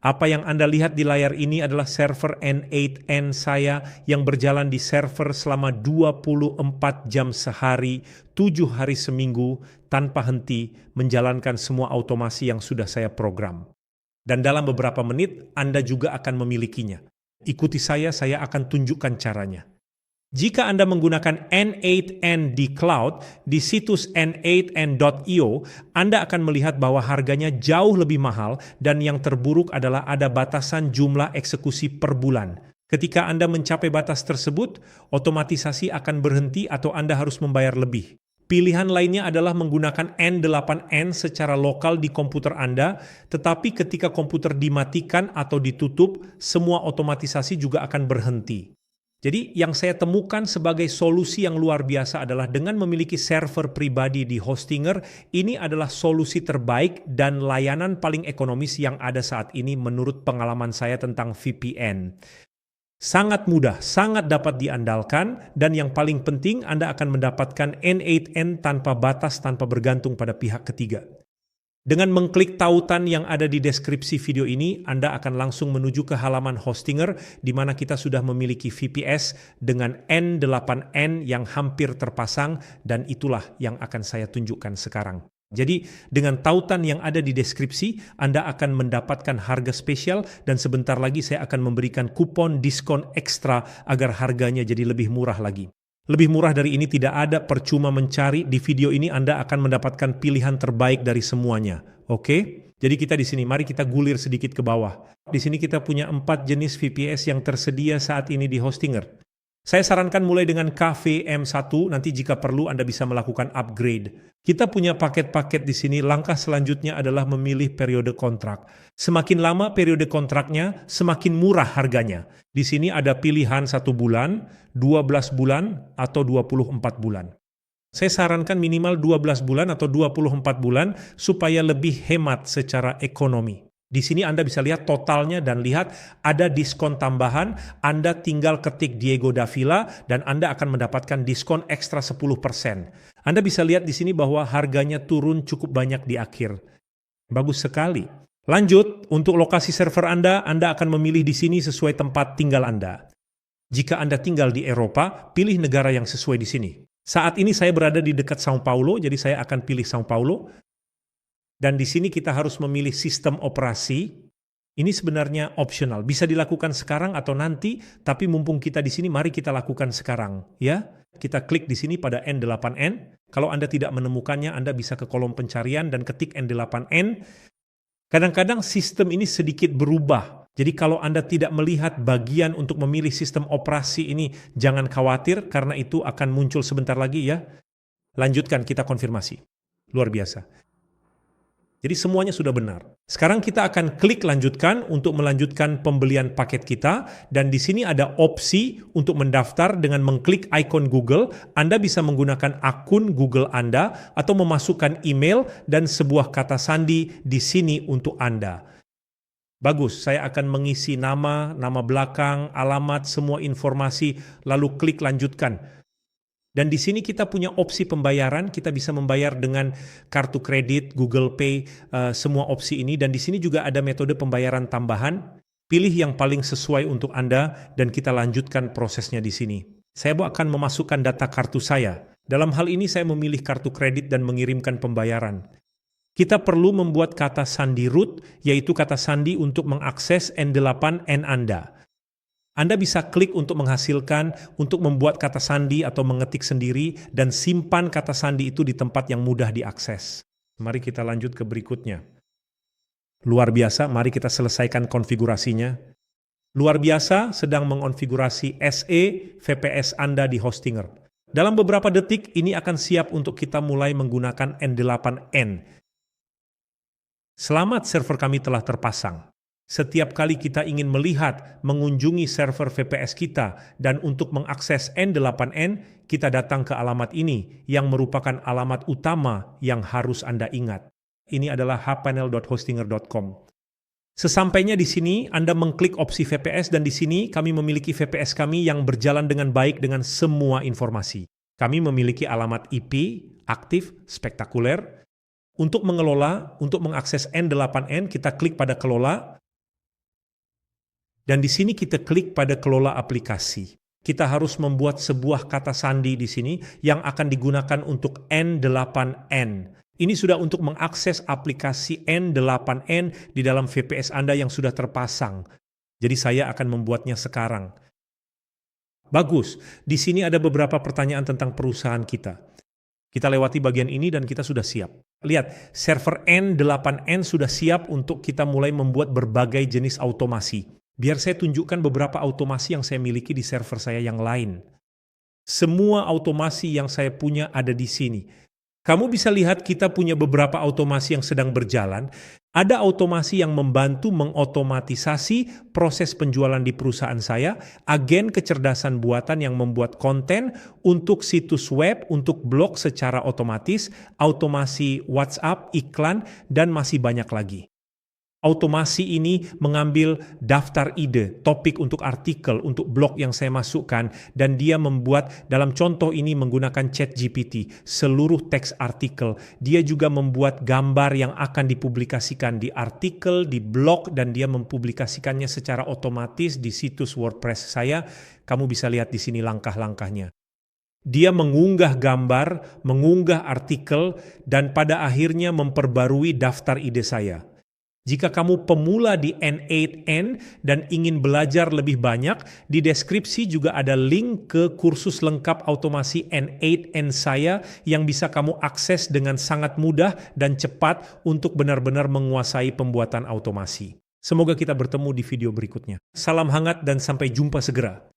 Apa yang Anda lihat di layar ini adalah server N8N saya yang berjalan di server selama 24 jam sehari, 7 hari seminggu, tanpa henti menjalankan semua automasi yang sudah saya program. Dan dalam beberapa menit, Anda juga akan memilikinya. Ikuti saya akan tunjukkan caranya. Jika Anda menggunakan N8N di cloud, di situs n8n.io, Anda akan melihat bahwa harganya jauh lebih mahal dan yang terburuk adalah ada batasan jumlah eksekusi per bulan. Ketika Anda mencapai batas tersebut, otomatisasi akan berhenti atau Anda harus membayar lebih. Pilihan lainnya adalah menggunakan N8N secara lokal di komputer Anda, tetapi ketika komputer dimatikan atau ditutup, semua otomatisasi juga akan berhenti. Jadi yang saya temukan sebagai solusi yang luar biasa adalah dengan memiliki server pribadi di Hostinger, ini adalah solusi terbaik dan layanan paling ekonomis yang ada saat ini menurut pengalaman saya tentang VPN. Sangat mudah, sangat dapat diandalkan, dan yang paling penting Anda akan mendapatkan N8N tanpa batas, tanpa bergantung pada pihak ketiga. Dengan mengklik tautan yang ada di deskripsi video ini, Anda akan langsung menuju ke halaman Hostinger di mana kita sudah memiliki VPS dengan N8N yang hampir terpasang, dan itulah yang akan saya tunjukkan sekarang. Jadi dengan tautan yang ada di deskripsi, Anda akan mendapatkan harga spesial dan sebentar lagi saya akan memberikan kupon diskon ekstra agar harganya jadi lebih murah lagi. Lebih murah dari ini tidak ada, percuma mencari. Di video ini Anda akan mendapatkan pilihan terbaik dari semuanya. Oke? Jadi kita di sini, mari kita gulir sedikit ke bawah. Di sini kita punya 4 jenis VPS yang tersedia saat ini di Hostinger. Saya sarankan mulai dengan KVM1, nanti jika perlu Anda bisa melakukan upgrade. Kita punya paket-paket di sini, langkah selanjutnya adalah memilih periode kontrak. Semakin lama periode kontraknya, semakin murah harganya. Di sini ada pilihan 1 bulan, 12 bulan, atau 24 bulan. Saya sarankan minimal 12 bulan atau 24 bulan supaya lebih hemat secara ekonomi. Di sini Anda bisa lihat totalnya dan lihat ada diskon tambahan. Anda tinggal ketik Diego Davila dan Anda akan mendapatkan diskon ekstra 10%. Anda bisa lihat di sini bahwa harganya turun cukup banyak di akhir. Bagus sekali. Lanjut, untuk lokasi server Anda akan memilih di sini sesuai tempat tinggal Anda. Jika Anda tinggal di Eropa, pilih negara yang sesuai di sini. Saat ini saya berada di dekat Sao Paulo, jadi saya akan pilih Sao Paulo. Dan di sini kita harus memilih sistem operasi. Ini sebenarnya opsional, bisa dilakukan sekarang atau nanti, tapi mumpung kita di sini, mari kita lakukan sekarang, ya. Kita klik di sini pada N8N. Kalau Anda tidak menemukannya, Anda bisa ke kolom pencarian dan ketik N8N. Kadang-kadang sistem ini sedikit berubah. Jadi kalau Anda tidak melihat bagian untuk memilih sistem operasi ini, jangan khawatir karena itu akan muncul sebentar lagi ya. Lanjutkan, kita konfirmasi. Luar biasa. Jadi semuanya sudah benar. Sekarang kita akan klik lanjutkan untuk melanjutkan pembelian paket kita, dan di sini ada opsi untuk mendaftar dengan mengklik ikon Google. Anda bisa menggunakan akun Google Anda atau memasukkan email dan sebuah kata sandi di sini untuk Anda. Bagus, saya akan mengisi nama belakang, alamat, semua informasi, lalu klik lanjutkan. Dan di sini kita punya opsi pembayaran, kita bisa membayar dengan kartu kredit, Google Pay, semua opsi ini. Dan di sini juga ada metode pembayaran tambahan. Pilih yang paling sesuai untuk Anda dan kita lanjutkan prosesnya di sini. Saya akan memasukkan data kartu saya. Dalam hal ini saya memilih kartu kredit dan mengirimkan pembayaran. Kita perlu membuat kata sandi root, yaitu kata sandi untuk mengakses N8N Anda. Anda bisa klik untuk menghasilkan, untuk membuat kata sandi atau mengetik sendiri, dan simpan kata sandi itu di tempat yang mudah diakses. Mari kita lanjut ke berikutnya. Luar biasa, mari kita selesaikan konfigurasinya. Luar biasa sedang mengonfigurasi SE VPS Anda di Hostinger. Dalam beberapa detik ini akan siap untuk kita mulai menggunakan N8N. Selamat, server kami telah terpasang. Setiap kali kita ingin melihat, mengunjungi server VPS kita, dan untuk mengakses N8N, kita datang ke alamat ini, yang merupakan alamat utama yang harus Anda ingat. Ini adalah hpanel.hostinger.com. Sesampainya di sini, Anda mengklik opsi VPS, dan di sini kami memiliki VPS kami yang berjalan dengan baik dengan semua informasi. Kami memiliki alamat IP, aktif, spektakuler. Untuk mengelola, untuk mengakses N8N, kita klik pada kelola. Dan di sini kita klik pada kelola aplikasi. Kita harus membuat sebuah kata sandi di sini yang akan digunakan untuk N8N. Ini sudah untuk mengakses aplikasi N8N di dalam VPS Anda yang sudah terpasang. Jadi saya akan membuatnya sekarang. Bagus, di sini ada beberapa pertanyaan tentang perusahaan kita. Kita lewati bagian ini dan kita sudah siap. Lihat, server N8N sudah siap untuk kita mulai membuat berbagai jenis automasi. Biar saya tunjukkan beberapa automasi yang saya miliki di server saya yang lain. Semua automasi yang saya punya ada di sini. Kamu bisa lihat kita punya beberapa automasi yang sedang berjalan. Ada automasi yang membantu mengotomatisasi proses penjualan di perusahaan saya, agen kecerdasan buatan yang membuat konten untuk situs web, untuk blog secara otomatis, automasi WhatsApp, iklan, dan masih banyak lagi. Automasi ini mengambil daftar ide, topik untuk artikel, untuk blog yang saya masukkan, dan dia membuat dalam contoh ini menggunakan ChatGPT, seluruh teks artikel. Dia juga membuat gambar yang akan dipublikasikan di artikel, di blog, dan dia mempublikasikannya secara otomatis di situs WordPress saya. Kamu bisa lihat di sini langkah-langkahnya. Dia mengunggah gambar, mengunggah artikel, dan pada akhirnya memperbarui daftar ide saya. Jika kamu pemula di N8N dan ingin belajar lebih banyak, di deskripsi juga ada link ke kursus lengkap otomasi N8N saya yang bisa kamu akses dengan sangat mudah dan cepat untuk benar-benar menguasai pembuatan automasi. Semoga kita bertemu di video berikutnya. Salam hangat dan sampai jumpa segera.